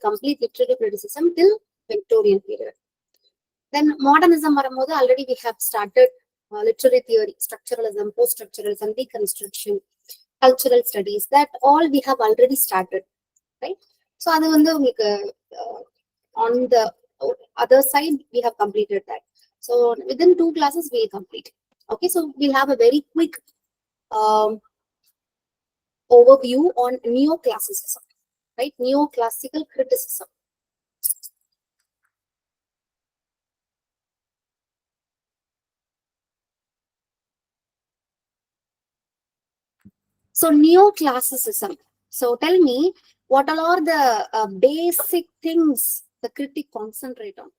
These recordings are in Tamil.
complete literary criticism till Victorian period. Then modernism வரும்போது already we have started literary theory, structuralism, post-structuralism, deconstruction, cultural studies, that all we have already started, right? So அது வந்து உங்களுக்கு on the other side we have completed that. So within 2 classes we will complete. Okay, so we'll have a very quick overview on neoclassicism, right? Neoclassical criticism. So neoclassicism. So tell me, what all are the basic things the critic concentrate on?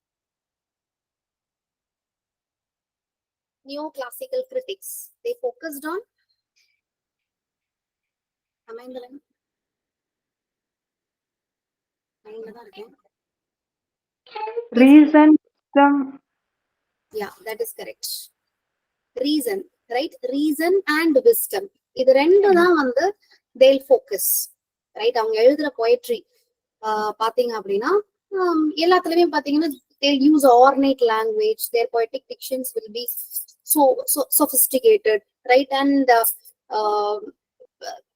Neoclassical critics, they focused on. Am I in the line? Reason, wisdom. Yeah, that is correct. Reason, right? Reason and wisdom. இது ரெண்டும் தான் வந்து they'll focus, right? அவங்க எழுதுற poetry பாத்தீங்க அப்படின்னா எல்லாத்துலயுமே பாத்தீங்கன்னா they'll use ornate language. Their poetic dictions will be so sophisticated, right? And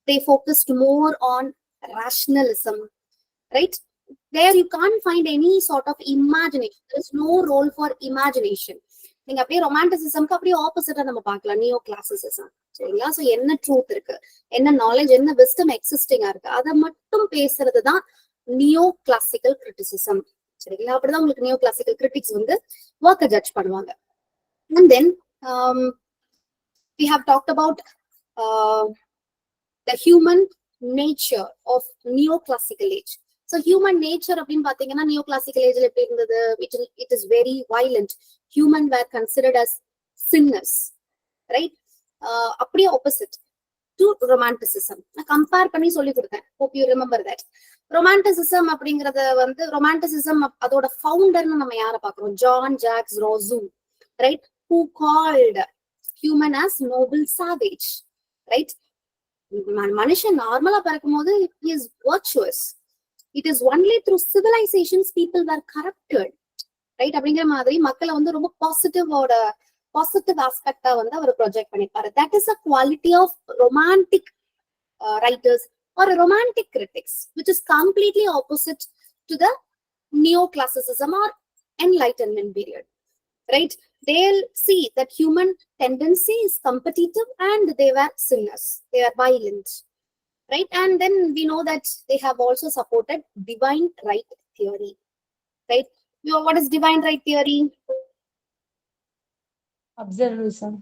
they focused more on rationalism, right? There you can't find any sort of imagination. There is no role for imagination. நீங்க அப்படியே ரொமான்டிசிசம்க்கு அப்படியே ஆப்போசிட்டா நம்ம பார்க்கலாம் நியோ கிளாசிசிசம், சரிங்களா? சோ என்ன ட்ரூத் இருக்கு, என்ன நாலேஜ், என்ன விஸ்டம் எக்ஸிஸ்டிங்கா இருக்கு, அதை மட்டும் பேசுறதுதான் நியோ கிளாசிக்கல் கிரிட்டிசிசம், சரிங்களா? அப்படிதான் உங்களுக்கு நியோ கிளாசிக்கல் கிரிட்டிக்ஸ் வந்து ஒர்க்கை ஜட்ஜ் பண்ணுவாங்க. And then we have talked about the human nature of neoclassical age. So human nature அப்படின்னு பாத்தீங்கன்னா neoclassical ageல எப்படி இருந்தது? It is very violent. Human were considered as sinners, right? அப்படியே opposite to romanticism. நான் கம்பேர் பண்ணி சொல்லி கொடுத்தேன். Hope you remember that. Romanticism அப்படிங்கறத வந்து romanticism அதோட ஃபவுண்டர்னு நம்ம யாரை பார்க்கிறோம்? John Jacques Rousseau, right? Who called human as noble savage, right? மனுஷன் நார்மலா பிறக்கும் போது he is virtuous. It is only through civilizations people were corrupted, right? அப்படிங்கிற மாதிரி மக்களை வந்து ரொம்ப பாசிட்டிவ் ஆஸ்பெக்டா வந்து அவர் project பண்ணிப்பாரு. That is a quality of romantic writers or romantic critics, which is completely opposite to the neoclassicism or enlightenment period, right? They'll see that human tendency is competitive and they were sinners, they are violent, right? And then we know that they have also supported divine right theory, right? What is divine right theory? Absolutism.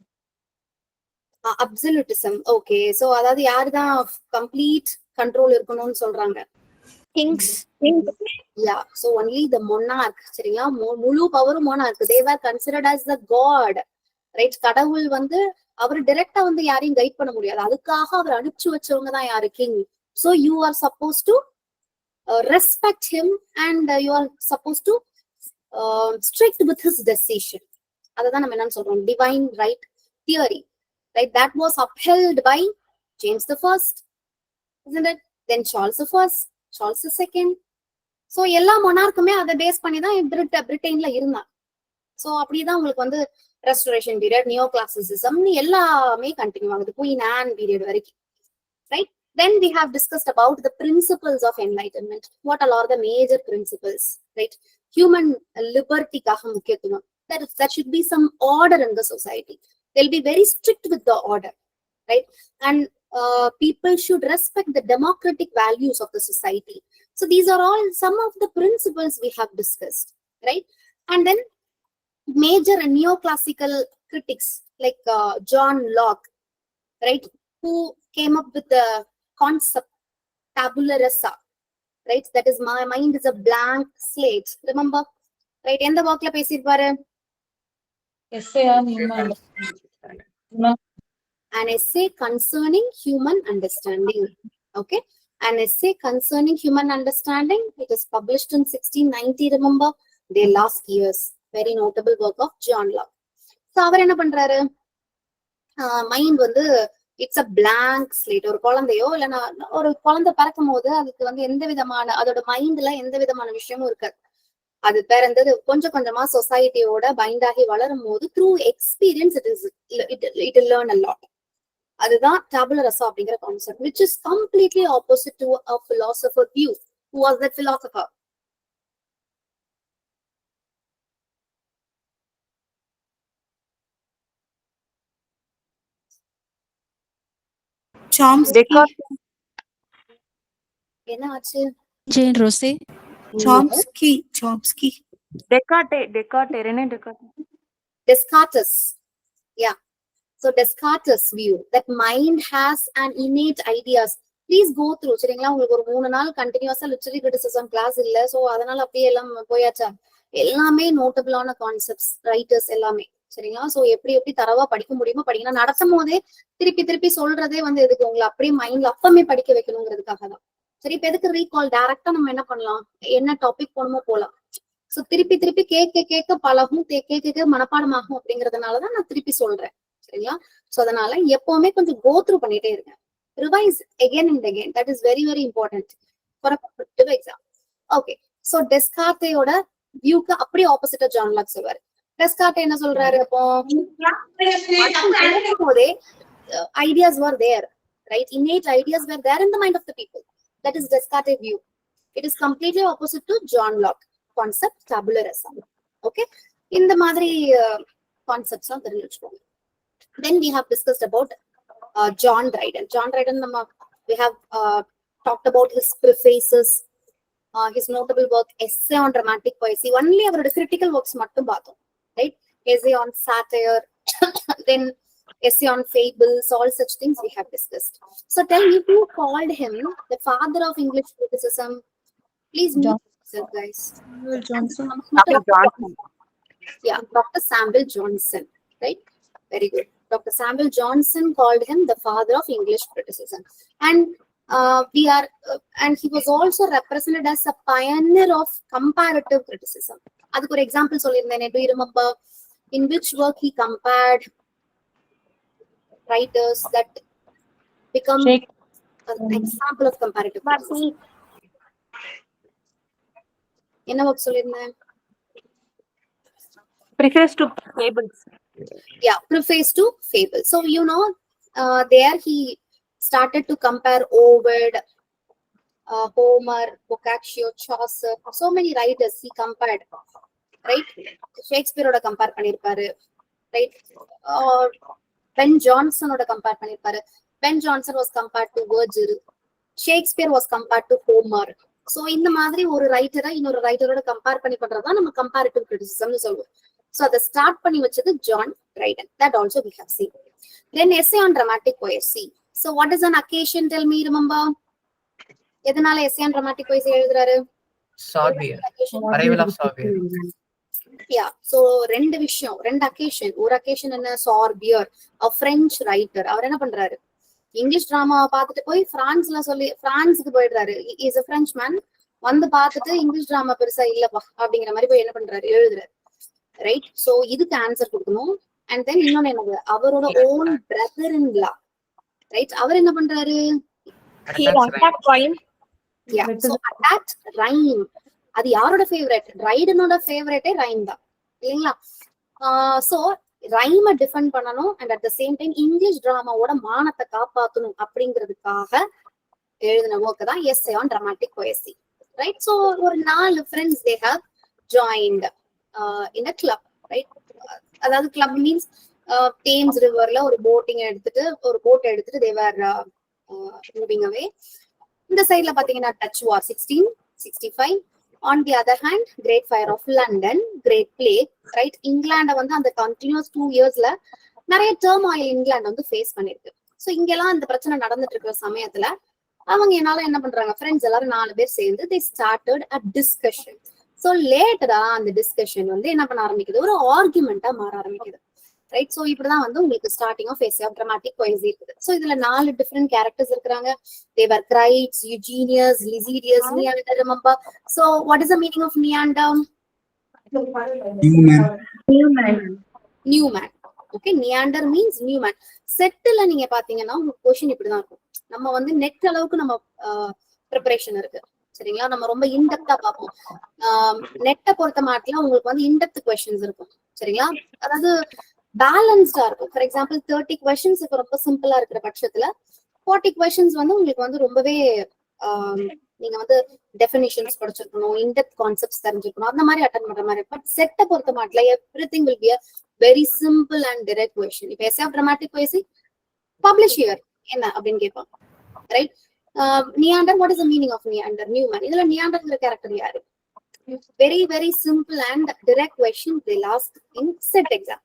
Absolutism. Okay, so அதாவது யாருதான் complete control இருக்கணும்னு சொல்றாங்க? Kings. Yeah, so only the monarch, சரிங்களா? முழு பவரும் monarch. They were considered as the god, right? கடவுள் வந்து அவர் டைரக்டா வந்து யாரையும் கைட் பண்ண முடியாது, அதுக்காக அவர் அனுப்பிச்சு வச்சவங்க தான் யாரு? King. So you are supposed to respect him and you are supposed to strict with his decision. அததான் நம்ம என்ன சொல்றோம்? Divine right theory, right? That was upheld by James the First, isn't it? Then Charles the First, Charles the Second. So எல்லா மொனார்க்குமே அதை பேஸ் பண்ணி தான் பிரிட்டன்ல இருந்தாங்க. சோ அப்படிதான் உங்களுக்கு வந்து ரெஸ்டோரேஷன் பீரியட், நியோ கிளாசிசிசம் எல்லாமே கண்டினியூ ஆகுது குயின் ஆன் பீரியட் வரைக்கும், right? Then we have discussed about the principles of enlightenment. What all are the major principles, right? Human liberty காக முக்கியத்துவம். There should be some order in the society. They'll be very strict with the order, right? And people should respect the democratic values of the society. So these are all some of the principles we have discussed, right? And then major neoclassical critics like John Locke, right? Who came up with the concept tabula rasa, right? That is, my mind is a blank slate. Remember, right? எந்த வாக்ல பேசிருப்பாரு? Essay on human understanding. An essay concerning human understanding. Okay, an essay concerning human understanding. It is published in 1690. Remember, their last years. Very notable work of John Locke. So அவர் என்ன பண்றாரு? மைண்ட் வந்து இட்ஸ் அ பிளாங்க் ஸ்லேட். ஒரு குழந்தையோ இல்லைன்னா ஒரு குழந்தை பிறக்கும் போது அதுக்கு வந்து எந்த விதமான அதோட மைண்ட்ல எந்த விதமான விஷயமும் இருக்காது. அது பிறந்தது கொஞ்சம் கொஞ்சமா சொசைட்டியோட பைண்ட் ஆகி வளரும் போது through experience it learn a lot. அதுதான் tabula rasa அப்படிங்கிற concept, which is completely opposite to a philosopher view. Who was that philosopher? Chomsky. என்ன ஆச்சு? Jane Rose. Chomsky. Descartes, René Descartes. Descartes. Yeah. So Descartes view that mind has an innate ideas. Please go through. சரிங்களா, உங்களுக்கு ஒரு 3 நாள் கண்டினியூஸா லிட்டரரி கிரிட்டிசிசம் கிளாஸ் இல்ல, சோ அதனால அப்படியே எல்லாம் போயாச்சா. எல்லாமே நோட்டபிளான கான்செப்ட்ஸ், ரைட்டர்ஸ் எல்லாமே. சரிங்களா, சோ எப்படி எப்படி தரவா படிக்க முடியுமோ படிங்க. நடத்தும் போதே திருப்பி திருப்பி சொல்றதே வந்து எதுக்கு, உங்களை அப்படியே மைண்ட்ல அப்பமே படிக்க வைக்கணுங்கிறதுக்காக தான். சரி, இப்ப எதுக்கு ரீகால்? டைரக்டா நம்ம என்ன பண்ணலாம், என்ன டாபிக் போகணுமோ போலாம். சோ திருப்பி திருப்பி கேட்க கேட்க பழகும், கேட்க மனப்பாடமாகும் அப்படிங்கறதுனாலதான் நான் திருப்பி சொல்றேன். சரிங்களா, சோ அதனால எப்பவுமே கொஞ்சம் கோ த்ரூ பண்ணிட்டே இருங்க. Revise again and again. That is very very important for a competitive exam. Okay, so டெஸ்கார்ட்டேயோட வியூக்கு அப்படியே ஆப்போசிட்டா ஜான் லாக் சொல்வாரு. டெஸ்கார்ட்டே என்ன சொல்றாரு, அப்போ போதே ideas were there, right? Innate ideas were there in the mind of the people. That is Descartes view. It is completely opposite to John Locke concept tabula rasa. Okay, இந்த மாதிரி கான்செப்ட்ஸ் எல்லாம் தெரிஞ்சு வச்சுக்கோங்க. Then we have discussed about John Dryden. John Dryden, we have talked about his prefaces, his notable work Essay on Dramatic Poesy. Only our critical works mattum paathom, right? Essay on Satire, then Essay on Fables, all such things we have discussed. So tell me, who called him the father of English criticism? Please mute yourself, guys. Samuel Johnson. Yeah, Dr. Samuel Johnson, right? Very good. Dr. Samuel Johnson called him the father of English criticism. And and he was also represented as a pioneer of comparative criticism. Adukku or example sollirundene, do you remember in which work he compared writers that become an example of comparative criticism? Enna work sollirundhen? Preface to Fables. Yeah, preface to Fable. So you know, there he started to compare Ovid, Homer, Boccaccio, Chaucer, so many writers he compared, right? Shakespeare oda compare pannirparu, right? Ben Jonson oda compare pannirparu. Ben Jonson was compared to Virgil. Shakespeare was compared to Homer. So இந்த மாதிரி ஒரு ரைட்டரை இன்னொரு ரைட்டரோட கம்பேர் பண்ணி பண்றதுதான் நம்ம கம்பேரிட்டிவ் கிரிட்டிசிசம்னு சொல்லுவோம். So அதை ஸ்டார்ட் பண்ணி வச்சது John Triton. That also we have seen. Then essay on dramatic poesy. So what is an occasion? Tell me, remember? எதனால essay on dramatic poesy எழுதுறாரு? Sorbier. Arrival of Sorbier. Yeah, so ரெண்டு விஷயம், ரெண்டு occasion. ஒரு occasion என்ன? Sorbier, a French writer. அவர் என்ன பண்றாரு, இங்கிலீஷ் டிராமா பார்த்துட்டு போய் பிரான்ஸ்ல சொல்லி பிரான்ஸுக்கு போயிடுறாரு. Is a French man. வந்து பார்த்துட்டு இங்கிலீஷ் டிராமா பெருசா இல்லப்பா அப்படிங்கிற மாதிரி போய் என்ன பண்றாரு, எழுதுறாரு. ரைட், சோ இதுக்கு ஆன்சர் கொடுக்கணும். அண்ட் தென் இன்னொன்னு என்னது, அவரோட own brother in law, right, அவர் என்ன பண்றாரு, ரைம். அது யாரோட ஃபேவரட்? ரைடனோட ஃபேவரட்டே ரைம் தான், இல்லைங்களா? சோ ரைமை டிஃபெண்ட் பண்ணணும் and at the same time English டிராமாவோட மானத்தை காப்பாற்றணும் அப்படிங்கிறதுக்காக எழுதின ஒர்க் தான் essay on dramatic poesy, right? So ஒரு 4 friends they have joined in a club, right? அதாவது கிளப் மீன்ஸ் தேம்ஸ் ரிவர்ல ஒரு போட்டிங் எடுத்துட்டு, ஒரு போட் எடுத்துட்டு they were moving away. இந்த சைடுல பாத்தீங்கன்னா touch war 1665. On the other hand, Great Fire of London, Great Plague, right? இங்கிலாண்ட வந்து அந்த கண்டினியூஸ் 2 இயர்ஸ்ல நிறைய டர்மாயில் இங்கிலாந்து வந்து ஃபேஸ் பண்ணிருக்கு. ஸோ இங்கெல்லாம் இந்த பிரச்சனை நடந்துட்டு இருக்கிற சமயத்துல அவங்க என்னால என்ன பண்றாங்க, ஃப்ரெண்ட்ஸ் எல்லாரும் 4 பேர் சேர்ந்து they started a discussion. So லேட்டரா அந்த டிஸ்கஷன் வந்து என்ன பண்ண ஆரம்பிக்குது, ஒரு ஆர்குமெண்டா மாற ஆரம்பிக்குது, ரைட்? சோ இப்படிதான் வந்து உங்களுக்கு starting of essay of dramatic poesy இருக்குது. சோ இதுல 4 டிஃபரெண்ட் கேரக்டர்ஸ் இருக்காங்க. they were Crites, Eugenius, Lysidius, Neander. Remember? So what is the meaning of Neander? New man. Okay, நியாண்டர் means Newman. செட்ல நீங்க பாத்தீங்கன்னா உங்களுக்கு கொஸ்டின் இப்படிதான் இருக்கும். நம்ம வந்து நெட் அளவுக்கு நம்ம ப்ரிப்பரேஷன் இருக்கு சரிங்களா. நம்ம ரொம்ப இன்டெப்தா பார்ப்போம். நெட்டை பொறுத்த மாட்டிலாம் உங்களுக்கு வந்து இன்டெப்த் கொஸ்டின்ஸ் இருக்கும் சரிங்களா. அதாவது பேலன்ஸ்டா இருக்கும். ஃபார் எக்ஸாம்பிள் 30 கொஸ்டின்ஸ் இப்போ ரொம்ப சிம்பிளா இருக்கிற பட்சத்துல 40 கொஸ்டின்ஸ் வந்து உங்களுக்கு வந்து ரொம்பவே நீங்க வந்து டெஃபினிஷன்ஸ் படிச்சிருக்கணும், இன்டெப்த் கான்செப்ட்ஸ் தெரிஞ்சிருக்கணும், அந்த மாதிரி அட்டன் பண்ற மாதிரி. பட் செட்டை பொறுத்த மாட்டில everything will be a very simple and direct question. இப்போ essay of dramatic poesy publish here என்ன அப்படின்னு கேட்பாங்க right. Neander, what is the meaning of Neander? New man. இதுல நியாண்டர்ங்கிற கேரக்டர் யாரு? Very very simple and direct question they ask in set exam.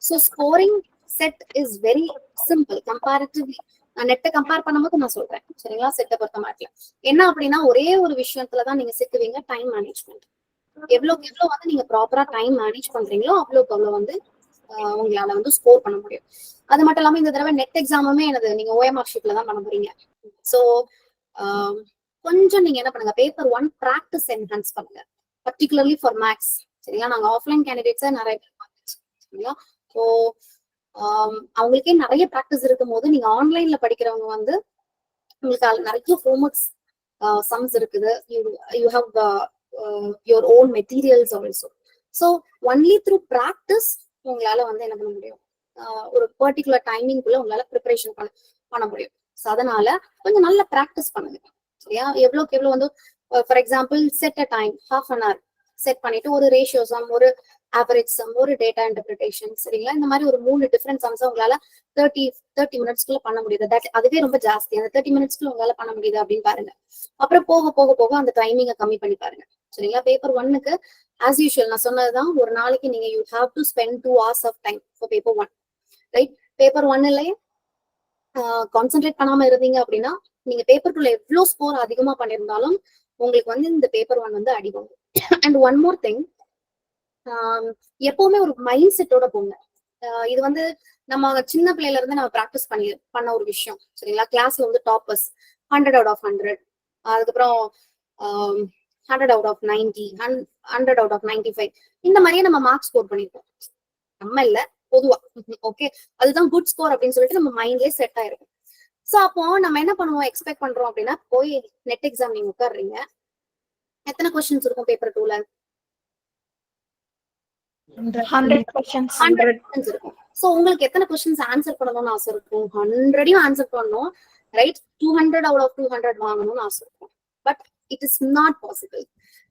So scoring set is very simple comparatively. நான் நெட்டை கம்பேர் பண்ணும்போது நான் சொல்றேன் சரிங்களா. செட்டை பொறுத்த மாட்டல என்ன அப்படின்னா ஒரே ஒரு விஷயத்துலதான் நீங்க சிக்குவீங்க, டைம் மேனேஜ்மெண்ட். எவ்வளவுக்கு எவ்வளவு வந்து நீங்க ப்ராப்பரா டைம் மேனேஜ் பண்றீங்களோ அவ்வளவுக்கு அவ்வளவு வந்து உங்களால வந்து ஸ்கோர் பண்ண முடியும். அது மட்டும் இல்லாம இந்த தடவை நெட் எக்ஸாமுமே எனது நீங்க OMR ஷீட்ல தான் பண்ண போறீங்க. ஸோ கொஞ்சம் நீங்க என்ன பண்ணுங்க, பேப்பர் 1 ப்ராக்டிஸ் என்ஹான்ஸ் பண்ணுங்க, பர்டிகுலர்லி ஃபார் மேக்ஸ் சரிங்களா. நாங்க ஆஃப்லைன் கேண்டிடேட்ஸா நிறைய பேர் பார்த்துச்சு சரிங்களா. ஸோ அவங்களுக்கே நிறைய ப்ராக்டிஸ் இருக்கும் போது நீங்க ஆன்லைன்ல படிக்கிறவங்க வந்து உங்களுக்கு நிறைய ஹோம்ஒர்க்ஸ் சம்ஸ் இருக்குது. You have your own materials also. So only through practice உங்களால வந்து என்ன பண்ண முடியும், ஒரு பர்டிகுலர் டைமிங்குள்ள உங்களால ப்ரிப்பரேஷன் பண்ண முடியும். ஸோ அதனால கொஞ்சம் நல்ல ப்ராக்டிஸ் பண்ணுங்க சரியா. எவ்வளோக்கு எவ்வளோ வந்து for example set a time ½ hour set பண்ணிட்டு ஒரு ரேஷியோ சம், ஒரு ஆவரேஜ் சம், ஒரு டேட்டா இன்டர்பிரிட்டேஷன் சரிங்களா. இந்த மாதிரி ஒரு 3 டிஃபரெண்ட் சம்ஸ் உங்களால 30 மினிட்ஸ்க்குள்ள பண்ண முடியுது. அதுவே ரொம்ப ஜாஸ்தி. அந்த 30 மினிட்ஸ்க்குள்ள உங்களால பண்ண முடியுது அப்படின்னு பாருங்க. அப்புறம் போக போக போக அந்த டைமிங்கை கம்மி பண்ணி பாருங்க சரிங்களா. பேப்பர் 1க்கு ஆஸ் யூஷுவல் நான் சொன்னதுதான், ஒரு நாளைக்கு நீங்க you have to spend 2 hours of time for paper 1 right. Paper 1லயே கான்சென்ட்ரேட் பண்ணாம இருந்தீங்க அப்படின்னா நீங்க பேப்பர் 2ல எவ்வளவு ஸ்கோர் அதிகமா பண்ணிருந்தாலும் உங்களுக்கு வந்து இந்த பேப்பர் 1 வந்து அடிவாங்க. அண்ட் ஒன் மோர் திங், எப்பவுமே ஒரு மைண்ட் செட்டோட போங்க. இது வந்து நம்ம சின்ன பிள்ளையில இருந்து நம்ம ப்ராக்டிஸ் பண்ண ஒரு விஷயம் சரிங்களா. கிளாஸ்ல வந்து டாப்பர்ஸ் 100 out of 100, அதுக்கப்புறம் 100 out of 90, 100 out of 95 இந்த மாதிரியே நம்ம மார்க் ஸ்கோர் பண்ணிருக்கோம். நம்ம இல்ல பொதுவா ஓகே, அதுதான் குட் ஸ்கோர் அப்படின்னு சொல்லிட்டு நம்ம மைண்ட்லயே செட் ஆயிருக்கும். சோ அப்போ நம்ம என்ன பண்ணுவோம், எக்ஸ்பெக்ட் பண்றோம் அப்படின்னா போய் நெட் எக்ஸாம் நீங்க உட்காடுறீங்க, எத்தனை கொஸ்டின்ஸ் இருக்கும் பேப்பர் 2ல? 100 questions. 100 questions இருக்கும். சோ உங்களுக்கு எத்தனை கொஸ்டின்ஸ் ஆன்சர் பண்ணணும்னு ஆசை இருக்கும்? 100யும் ஆன்சர் பண்ணணும் ரைட். 200 out of 200 வாங்கணும்னு ஆசை இருக்கும். But it is not possible.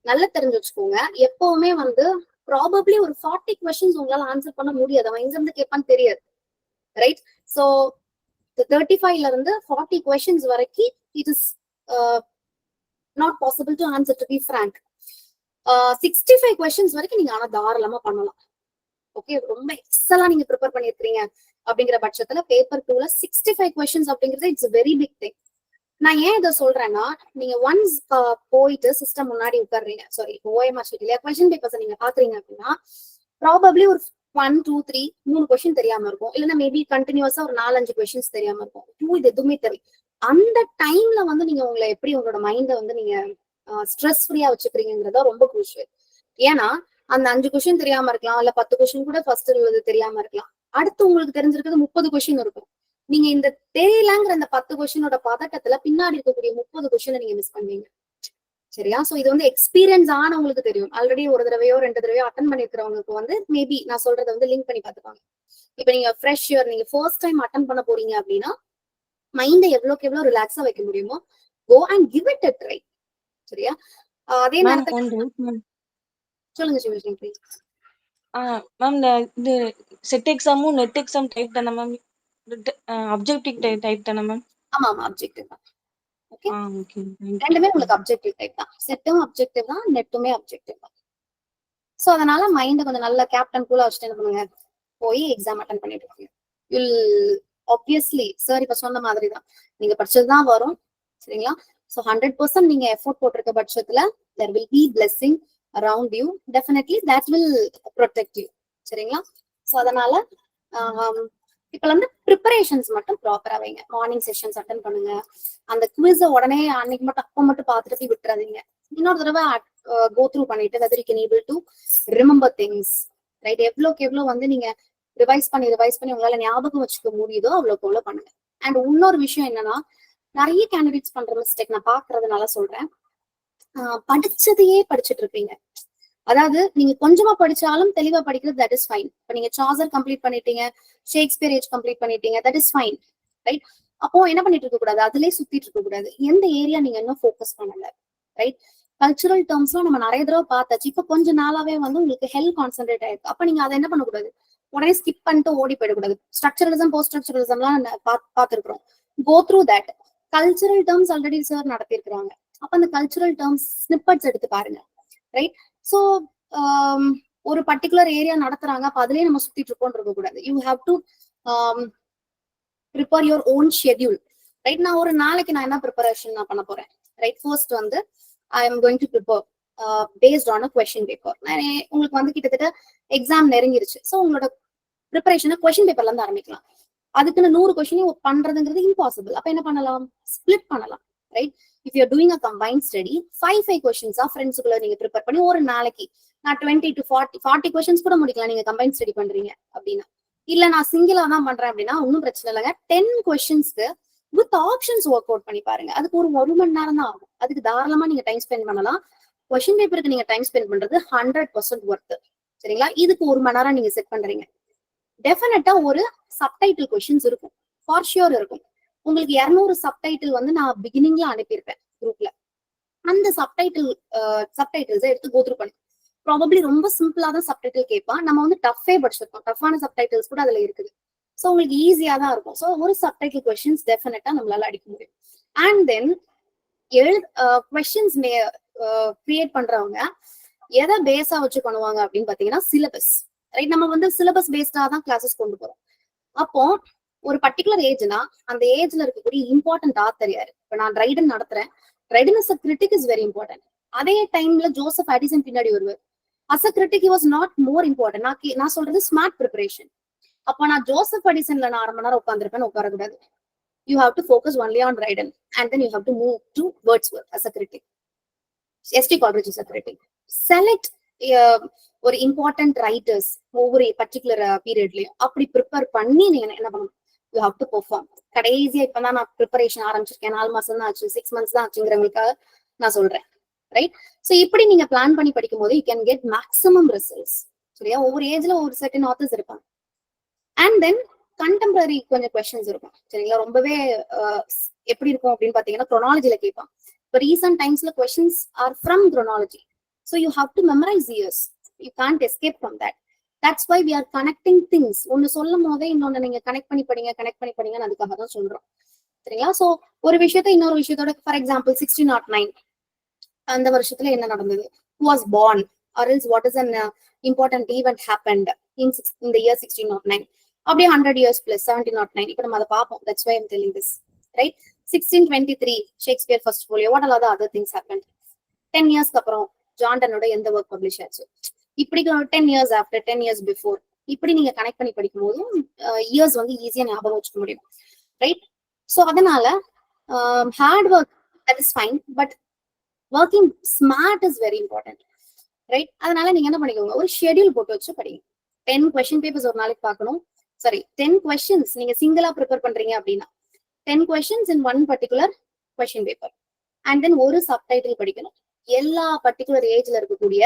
நல்லா தெரிஞ்சு வச்சுக்கோங்க, எப்பவுமே வந்து ப்ராபப்ளி ஒரு 40 கொஸ்டின்ஸ் உங்களால ஆன்சர் பண்ண முடியாது. அவன் எங்க இருந்து கேட்பான்னு தெரியாது ரைட். சோ 35ல இருந்து 40 கொஸ்டின்ஸ் வரைக்கும் it is not possible to answer, to be frank. 65 questions வரைக்கும் நீங்க ஆனா தாராளமா பண்ணலாம். ஓகே, ரொம்ப எக்ஸலா நீங்க ப்ரிப்பேர் பண்ணிருக்கீங்க அப்படிங்கிற பட்சத்துல பேப்பர் 2ல 65 கொஸ்டின்ஸ் அப்படிங்கிறது இட்ஸ் வெரி பிக் திங். நான் ஏன் இதை சொல்றேன்னா, நீங்க ஒன்ஸ் போயிட்டு சிஸ்டம் முன்னாடி உட்காடுறீங்க, சாரி OMR ஷீட்ல கொஸ்டின் பேப்பர்ஸ் நீங்க பாக்குறீங்க அப்படின்னா ப்ராபப்ளி ஒரு 1, 2, 3 3 கொஸ்டின் தெரியாம இருக்கும். இல்லைன்னா மேபி கண்டினியூஸா ஒரு 4-5 கொஸ்டின்ஸ் தெரியாம இருக்கும். இது எதுவுமே தெரியும். அந்த டைம்ல வந்து நீங்க உங்களை எப்படி உங்களோட மைண்டை வந்து நீங்க ஸ்ட்ரெஸ் ஃப்ரீயா வச்சுக்கிறீங்கிறதா ரொம்ப குரூஷியல். ஏன்னா அந்த 5 கொஸ்டின் தெரியாம இருக்கலாம், இல்ல 10 கொஸ்டின் கூட ஃபர்ஸ்ட் தெரியாம இருக்கலாம். அடுத்து உங்களுக்கு தெரிஞ்சிருக்கிறது 30 கொஸ்டின் இருக்கும். நீங்க இந்த தெரியலங்கிற இந்த 10 கொஸ்டினோட பதட்டத்துல பின்னாடி இருக்கக்கூடிய 30 கொஸ்டினை நீங்க மிஸ் பண்ணுவீங்க சரியா. சோ இது வந்து எக்ஸ்பீரியன்ஸ் ஆனவங்களுக்கு தெரியும். ஆல்ரெடி ஒரு தடவையோ 2 தடவையோ அட்டன் பண்ணிருக்கிறவங்களுக்கு வந்து மேபி நான் சொல்றதை வந்து லிங்க் பண்ணி பார்த்துப்பாங்க. இப்ப நீங்க ஃப்ரெஷ் இயர், நீங்க ஃபர்ஸ்ட் டைம் அட்டன் பண்ண போறீங்க அப்படின்னா மைண்டை எவ்வளவுக்கு எவ்வளவு ரிலாக்ஸா வைக்க முடியுமோ go and give it a try சரியா. அதே நேரத்துல சொல்லுங்க சிவஜி ப்ளீஸ். மேம் இந்த செட் எக்ஸாமும் நெட் எக்ஸாம் டைப் தானே மேம்? அப்ஜெக்டிவ் டைப் தானே மேம்? ஆமா ஆமா, அப்ஜெக்டிவ் தான். ஓகே, ஓகே, ரெண்டுமே உங்களுக்கு அப்ஜெக்டிவ் டைப் தான். செட்டும் அப்ஜெக்டிவ் தான், நெட்டுமே அப்ஜெக்டிவ் தான். சோ அதனால மைண்ட் கொஞ்சம் நல்ல கேப்டன் கூலா வச்சுட்டு என்ன பண்ணுங்க, போய் எக்ஸாம் அட்டன் பண்ணிட்டு இருக்கீங்க. யூல் ஆப்வியஸ்லி சார் இப்ப சொன்ன மாதிரி தான் நீங்க படிச்சதுதான் வரும் சரிங்களா. சோ 100% நீங்க எஃபோர்ட் போட்டிருக்க பட்சத்துல there will be blessing around you, definitely that will protect you சரிங்களா. சோ அதனால இப்ப வந்து ப்ரிப்பரேஷன்ஸ் மட்டும் ப்ராப்பரா வைங்க. மார்னிங் செஷன்ஸ் அட்டன் பண்ணுங்க. அந்த குவிஸ உடனே அன்னைக்கு மட்டும் அப்ப மட்டும் பார்த்துட்டு போய் விட்டுறாதீங்க. இன்னொரு தடவை கோ த்ரூ பண்ணிட்டு whether you can able to remember things right. எவ்வளவுக்கு எவ்வளவு வந்து நீங்க ரிவைஸ் பண்ணி உங்களால ஞாபகம் வச்சுக்க முடியுதோ அவ்வளவுக்கு அவ்வளவு பண்ணுங்க. அண்ட் இன்னொரு விஷயம் என்னன்னா, நிறைய கேண்டிடேட்ஸ் பண்ற மிஸ்டேக் நான் பாக்குறதுனால சொல்றேன். படிச்சதையே படிச்சுட்டு இருப்பீங்க. அதாவது நீங்க கொஞ்சமா படிச்சாலும் தெளிவா படிக்கிறது, தட் இஸ் ஃபைன். இப்ப நீங்க சாசர் கம்ப்ளீட் பண்ணிட்டீங்க, ஷேக்ஸ்பியர் ஏஜ் கம்ப்ளீட் பண்ணிட்டீங்க, தட் இஸ் ஃபைன், ரைட்? அப்போ என்ன பண்ணிட்டு இருக்க கூடாது, அதுலயே சுத்திட்டு இருக்க கூடாது. எந்த ஏரியா நீங்க இன்னும் ஃபோக்கஸ் பண்ணல, ரைட்? கல்ச்சுரல் டேர்ம்ஸ்லாம் நம்ம நிறைய தடவை பார்த்தாச்சு. இப்ப கொஞ்ச நாளாவே வந்து உங்களுக்கு ஹெல்த் கான்சென்ட்ரேட் ஆயிருக்கு. அப்ப நீங்க அதை என்ன பண்ணக்கூடாது, உடனே ஸ்கிப் பண்ணிட்டு ஓடி போயிடக்கூடாது. ஸ்ட்ரக்சரலிசம் போஸ்ட் ஸ்ட்ரக்சரலிசம்லாம் பார்த்துருக்கோம். Go through that. Cultural terms already sir நடத்திருக்கிறாங்க. அப்ப அந்த கல்ச்சுரல் டேர்ம்ஸ் ஸ்னிப்பட்ஸ் எடுத்து பாருங்க, ரைட்? ஸோ ஒரு பர்டிகுலர் ஏரியா நடத்துறாங்க, அப்ப அதுலயே நம்ம சுத்திட்டு இருக்கோம் இருக்க கூடாது. You have to prepare your own schedule, right? நான் ஒரு நாளைக்கு நான் என்ன ப்ரிப்பரேஷன் நான் பண்ண போறேன், ரைட்? ஃபர்ஸ்ட் வந்து I am going to prepare based on a question paper. உங்களுக்கு வந்து கிட்டத்தட்ட எக்ஸாம் நெருங்கிருச்சு. ஸோ உங்களோட ப்ரிப்பரேஷனை கொஸ்டின் பேப்பர்ல இருந்து ஆரம்பிக்கலாம். அதுக்குன்னு 100 கொஸ்டின் பண்றதுங்கிறது இம்பாசிபிள். அப்ப என்ன பண்ணலாம், ஸ்பிளிட் பண்ணலாம், right? If you are doing a combined study, 5 கொஸ்டின்ஸா ஃப்ரெண்ட்ஸுக்குள்ள நீங்க ப்ரிப்பேர் பண்ணி ஒரு நாளைக்கு நான் 20 to 40 கொஸ்டின்ஸ் கூட முடிக்கலாம் நீங்க கம்பைன்ட் ஸ்டடி பண்றீங்க அப்படின்னா. இல்ல நான் சிங்கிளா தான் பண்றேன் அப்படின்னா ஒன்னும் பிரச்சனை இல்லைங்க. 10 கொஸ்டின்ஸ்க்கு வித் ஆப்ஷன்ஸ் ஒர்க் அவுட் பண்ணி பாருங்க. அதுக்கு ஒரு மணி நேரம் தான் ஆகும். அதுக்கு தாராளமா நீங்க டைம் ஸ்பெண்ட் பண்ணலாம். கொஸ்டின் பேப்பருக்கு நீங்க டைம் ஸ்பெண்ட் பண்றது 100% ஒர்த், சரிங்களா? இதுக்கு 1 மணி நேரம் நீங்க செட் பண்றீங்க. டெஃபினட்டா ஒரு சப்டைட்டில் கொஸ்டின்ஸ் இருக்கும், ஃபார் ஷியோர் இருக்கும். உங்களுக்கு 200 சப்டைட்டில் வந்து நான் பிகினிங்ல அனுப்பியிருப்பேன் குரூப்ல. அந்த சப்டைட்டில்ஸை எடுத்து கோத்ரூ பண்ணு. ப்ராபப்ளி ரொம்ப சிம்பிளா தான் சப்டைட்டில் கேட்பான். நம்ம வந்து டஃபே படிச்சிருக்கோம், டஃபான சப்டைட்டில்ஸ் கூட அதுல இருக்குது. ஸோ உங்களுக்கு ஈஸியா தான் இருக்கும். ஸோ ஒரு சப்டைட்டில் கொஸ்டின்ஸ் டெஃபினட்டா நம்மளால அடிக்க முடியும். அண்ட் தென் கொஸ்டின்ஸ் கிரியேட் பண்றவங்க எதை பேஸா வச்சு பண்ணுவாங்க அப்படின்னு பாத்தீங்கன்னா சிலபஸ், ரைட்? நம்ம வந்து சிலபஸ் பேஸ்டா தான் கிளாஸஸ் கொண்டு போறோம். அப்போ ஒரு பர்டிகுலர் ஏஜ்னா அந்த ஏஜ்ல இருக்கக்கூடிய இம்பார்ட்டன்ட் ஆத்தர் யாரு? இப்ப நான் ட்ரைடன் நடத்துறேன், Dryden as a critic is very important. அதே டைம்ல ஜோசப் அடிசன் பின்னாடி வருவார். As a critic he was not more important. நான் சொல்றது ஸ்மார்ட் ப்ரிப்பரேஷன். அப்ப நான் ஜோசப் அடிசன்ல நான் 1/2 மணி நேரம் உட்காந்துருப்பேன், உட்காரக்கூடாது. You have to focus only on Dryden and then you have to move to Wordsworth as a critic. S T Coleridge is a critic. Select ஒரு இம்பார்ட்டன்ட் ரைட்டர்ஸ் ஒவ்வொரு பர்டிகுலர் பீரியட்லயும் அப்படி ப்ரிப்பேர் பண்ணி நீங்க என்ன பண்ணணும், யூ ஹாவ் டு பெர்ஃபார்ம். கடைசியா இப்பதான் நான் ப்ரிப்பரேஷன் ஆரம்பிச்சிருக்கேன், 4 மாசம் தான் ஆச்சு, 6 months தான் ஆச்சுங்கிறவங்களுக்காக நான் சொல்றேன், ரைட்? ஸோ இப்படி நீங்க பிளான் பண்ணி படிக்கும் போது you can get maximum results, சரியா? ஒவ்வொரு ஏஜ்ல ஒரு சர்டன் ஆத்தர்ஸ் இருப்பாங்க. அண்ட் தென் கண்டெம்பரரி கொஞ்சம் கொஸ்டின்ஸ் இருக்கும், சரிங்களா? ரொம்பவே எப்படி இருக்கும் அப்படின்னு பாத்தீங்கன்னா chronologyல கேட்பான். இப்போ ரீசன்ட் டைம்ஸ்ல questions are from chronology. So you have to memorize years. You can't escape from that. That's why we are connecting things. ஒன்னு சொல்லும் போதே இன்னொன்னு நீங்க கனெக்ட் பண்ணி படிங்கன்னு அதுக்காக தான் சொல்றோம், சரிங்களா? சோ ஒரு விஷயத்த இன்னொரு விஷயத்தோட, ஃபார் எக்ஸாம்பிள் 1609 அந்த வருஷத்துல என்ன நடந்தது, who was born or else what is an important event happened in the year 1609. அப்படியே 100 years plus 1709 இப்ப நம்ம அதை பார்ப்போம். That's why I'm telling this, right? 1623 Shakespeare first folio. What all other things happened? 10 years அப்புறம் ஜான்டனோட எந்த ஒர்க் பப்ளிஷ் ஆச்சு, இப்படி 10 years after, 10 years before, இப்படி நீங்க கனெக்ட் பண்ணி படிக்கும் போது இயர்ஸ் வந்து ஈஸியா ஞாபகம் வச்சுக்க முடியும், ரைட்? ஸோ அதனால hard work that is fine, but working smart is very important, right? அதனால நீங்க என்ன பண்ணிக்கோங்க, ஒரு ஷெட்யூல் போட்டு வச்சு படிங்க. 10 கொஸ்டின் பேப்பர்ஸ் ஒரு நாளைக்கு பார்க்கணும். சாரி, 10 கொஸ்டின்ஸ் நீங்க சிங்கிளா ப்ரிப்பேர் பண்றீங்க அப்படின்னா 10 questions in one particular question paper. And then ஒரு சப்டைட்டில் படிக்கணும். எல்லா பர்டிகுலர் ஏஜ்ல இருக்கக்கூடிய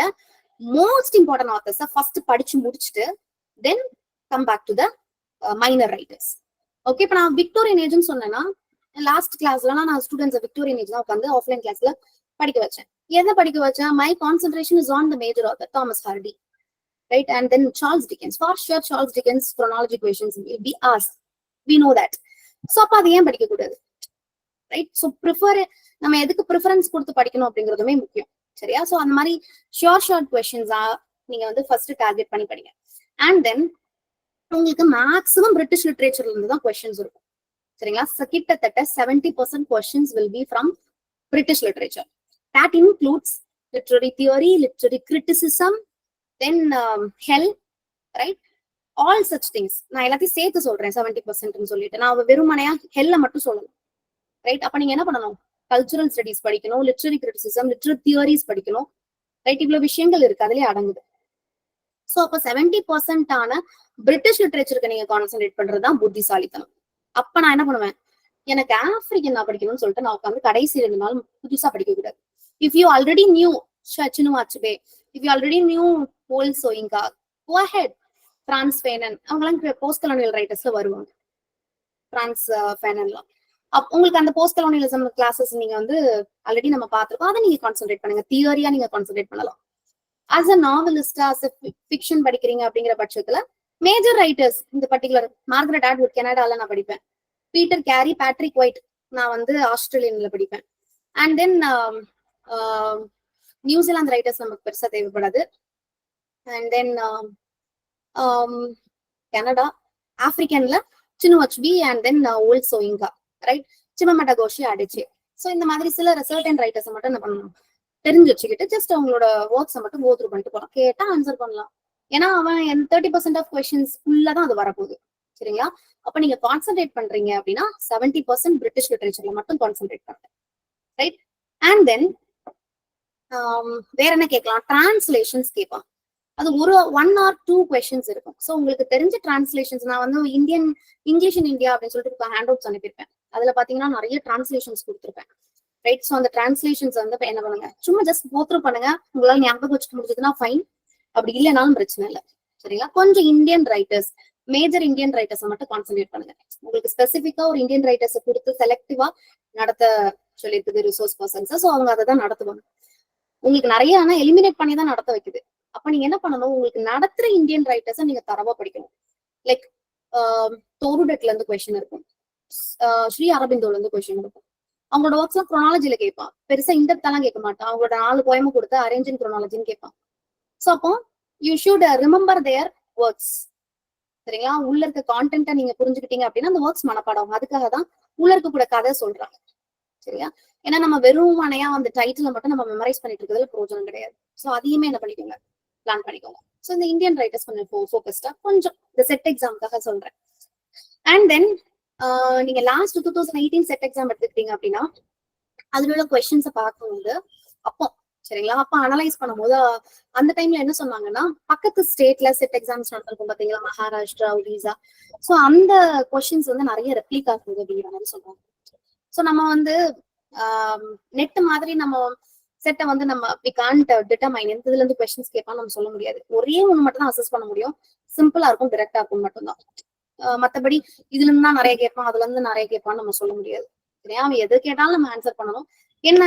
மோஸ்ட் இம்பார்ட்டன்ட் ஆத்தர்ஸை ஃபர்ஸ்ட் படிச்சு முடிச்சுட்டு then come back to the minor writers. Okay, இப்போ நான் விக்டோரியன் ஏஜ்னு சொன்னேன்னா லாஸ்ட் கிளாஸ்லாம் நான் ஸ்டூடெண்ட்ஸ் விக்டோரியன் ஏஜ் தான் உட்காந்து ஆஃப்லைன் கிளாஸ்ல படிக்க வச்சேன். எதை படிக்க வச்சேன்? My concentration is on the major author Thomas Hardy, right? And then Charles Dickens. For sure Charles Dickens chronology questions will be asked. We know that. So அப்போ அதை ஏன் படிக்க கூடாது, ரைட்? ஸோ நம்ம எதுக்கு ப்ரிஃபரன்ஸ் கொடுத்து படிக்கணும் அப்படிங்கிறதுமே முக்கியம், சரியா? ஸோ அந்த மாதிரி ஷார்ட் கொஸ்டின்ஸா நீங்க வந்து ஃபர்ஸ்ட் டார்கெட் பண்ணி படிங்க. அண்ட் தென் உங்களுக்கு மேக்ஸிமம் பிரிட்டிஷ் லிட்ரேச்சர்ல இருந்து தான் கொஸ்டின்ஸ் இருக்கும், சரிங்களா? கிட்டத்தட்ட 70% questions will be from British literature. That includes literary theory, literary criticism, then hell, right? All such things. நான் எல்லாத்தையும் சேர்த்து சொல்றேன் 70% சொல்லிட்டு. நான் வெறுமனையா ஹெல்ல மட்டும் சொல்லணும், ரைட்? அப்ப நீங்க என்ன பண்ணணும், கல்ச்சுரல் ஸ்டடிஸ் படிக்கணும், லிட்ரரி கிரிட்டிசிசம், லிட்ரரி தியரிஸ் படிக்கணும், ரைட்? இவ்வளவு விஷயங்கள் இருக்கு, அதுலயே அடங்குது. சோ அப்ப 70% ஆன பிரிட்டிஷ் லிட்ரேச்சருக்கு நீங்க கான்சென்ட்ரேட் பண்றதுதான் புத்திசாலித்தனம். அப்ப நான் என்ன பண்ணுவேன், எனக்கு ஆப்பிரிக்கன் நான் படிக்கணும்னு சொல்லிட்டு நான் உட்காந்து கடைசி 2 நாள் புதுசா படிக்க கூடாது. If you already knew Chinua Achebe, if you already knew Wole Soyinka, go ahead. Frantz Fanon அவங்கலாம் போஸ்ட் கலோனியல் ரைட்டர்ஸ்ல வருவாங்க. பிரான்ஸ் ஃபேனன்லாம் உங்களுக்கு அந்த போஸ்ட் கலோனியலிசம் கிளாஸஸ் நீங்க வந்து ஆல்ரெடி நம்ம பார்த்திருக்கோம். அதை நீங்க கான்சென்ட்ரேட் பண்ணுங்க. தியரியா நீங்க கான்சென்ட்ரேட் பண்ணலாம். ஆஸ் அ நாவலிஸ்டா, ஆஸ் அ ஃபிக்ஷன் படிக்கிறீங்க அப்படிங்கிற பட்சத்துல மேஜர் ரைட்டர்ஸ் இந்த பர்டிகுலர் மார்கரெட் ஆட்வுட் கனடால நான் படிப்பேன். பீட்டர் கேரி, பேட்ரிக் ஒயிட் நான் வந்து ஆஸ்திரேலியன்ல படிப்பேன். அண்ட் தென் நியூசிலாந்து ரைட்டர்ஸ் நமக்கு பெருசா தேவைப்படாது. அண்ட் தென் கனடா, ஆப்பிரிக்கன்ல Chinua Achebe and then Wole Soyinka, right, சிமமட்ட கோஷி அடிச்சு. ஸோ இந்த மாதிரி சில சர்டன் ரைட்டர்ஸ் மட்டும் என்ன பண்ணணும் தெரிஞ்சு வச்சுக்கிட்டு ஜஸ்ட் அவங்களோட ஒர்க்ஸை மட்டும் கோ த்ரூ பண்ணிட்டு போகலாம். கேட்டா ஆன்சர் பண்ணலாம். ஏன்னா அவன் 30% ஆஃப் கொஸ்டின்ஸ் ஃபுல்லா தான் அது வரப்போகுது. சரிங்களா? அப்ப நீங்க கான்சென்ட்ரேட் பண்றீங்க அப்படின்னா 70% பிரிட்டிஷ் லிட்டரேச்சர்ல மட்டும் கான்சென்ட்ரேட் பண்ணுங்க. ரைட்? அண்ட் தென் வேற என்ன கேட்கலாம், டிரான்ஸ்லேஷன்ஸ் கேட்பான். அது ஒரு 1 or 2 questions இருக்கும். ஸோ உங்களுக்கு தெரிஞ்ச டிரான்ஸ்லேஷன்ஸ் நான் வந்து இங்கிலீஷ் இன் இந்தியா அப்படின்னு சொல்லிட்டு ஹேண்ட் அவுட்ஸ் அனுப்பியிருப்பேன். அதுல பாத்தீங்கன்னா நிறைய டிரான்ஸ்லேஷன்ஸ் கொடுத்துருப்பேன். ரைட்? ஸோ அந்த டிரான்ஸ்லேஷன்ஸ் வந்து என்ன பண்ணுங்க, சும்மா ஜஸ்ட் கோ த்ரூ பண்ணுங்க. உங்களால ஞாபகம் வச்சுக்க முடிஞ்சதுன்னா ஃபைன், அப்படி இல்லைனாலும் பிரச்சனை இல்லை. சரிங்களா? கொஞ்சம் இந்தியன் ரைட்டர்ஸ், மேஜர் இந்தியன் ரைட்டர்ஸை மட்டும் கான்சென்ட்ரேட் பண்ணுங்க. உங்களுக்கு ஸ்பெசிஃபிக்கா ஒரு இந்தியன் ரைட்டர்ஸை கொடுத்து செலக்டிவா நடத்த சொல்லியிருக்குது ரிசோர்ஸ் பர்சன்ஸ். ஸோ அவங்க அதை தான் நடத்துவாங்க. உங்களுக்கு நிறைய ஆனா எலிமினேட் பண்ணி தான் நடத்த வைக்குது. அப்ப நீங்க என்ன பண்ணணும், உங்களுக்கு நடத்துற இந்தியன் ரைட்டர்ஸை நீங்க தரவா படிக்கணும். லைக் தோருடெட்ல இருந்து கொஸ்டின் இருக்கும், ஸ்ரீ அரபிந்தோல இருந்து கொஸ்டின் இருக்கும். அவங்களோட ஒர்க்ஸ் எல்லாம் குரோனாலஜில கேட்பான். பெருசா இன்டெப்தாலாம் கேட்க மாட்டான். அவங்களோட 4 போயம கொடுத்து அரேஞ்ச் இன் குரோனாலஜின்னு கேட்பான். ஸோ அப்போ you should remember their works. சரிங்களா? உள்ள இருக்க கான்டென்ட்டை நீங்க புரிஞ்சுக்கிட்டீங்க அப்படின்னா அந்த ஒர்க்ஸ் மனப்பாடம். அதுக்காக தான் உள்ள இருக்க கூட கதை சொல்றாங்க. சரியா? ஏன்னா நம்ம வெறும் மனையா அந்த டைட்டில் மட்டும் நம்ம மெமரைஸ் பண்ணிட்டு இருக்கிறதுல பிரோஜனம் கிடையாது. ஸோ அதையுமே என்ன பண்ணிக்கோங்க, பிளான் பண்ணிக்கோங்க. ஸோ இந்த இந்தியன் ரைட்டர்ஸ் கொஞ்சம் ஃபோக்கஸ்டா கொஞ்சம் இந்த செட் எக்ஸாமுக்காக சொல்றேன். அண்ட் தென் நீங்க லாஸ்ட் 2018 செட் எக்ஸாம் எடுத்துக்கிட்டீங்க அப்படின்னா அதுல உள்ள கொஸ்டின்ஸை பார்க்கும்போது அப்போ சரிங்களா, அப்ப அனலைஸ் பண்ணும்போது அந்த டைம்ல என்ன சொன்னாங்கன்னா, பக்கத்து ஸ்டேட்ல செட் எக்ஸாம்ஸ் நடந்திருக்கும் பாத்தீங்களா, மகாராஷ்டிரா, ஒடிசா. ஸோ அந்த கொஸ்டின்ஸ் வந்து நிறைய ரெப்ளிக் ஆகுது அப்படிங்கிற மாதிரி சொல்றாங்க. ஸோ நம்ம வந்து நெட் மாதிரி நம்ம செட்டை வந்து நம்ம வி கான்ட் டிட்டர்மைன் எந்த இதுல இருந்து கொஸ்டின்ஸ் கேட்பான்னு நம்ம சொல்ல முடியாது. ஒரே ஒன்று மட்டும் தான் அசஸ் பண்ண முடியும், சிம்பிளா இருக்கும், டிரெக்டா இருக்கும் மட்டும்தான். மற்றபடி இதுல இருந்து தான் நிறைய கேட்பான், அதுல இருந்து நிறைய கேட்பான்னு நம்ம சொல்ல முடியாது. சரியா? அவன் எது கேட்டாலும் நம்ம ஆன்சர் பண்ணணும். என்ன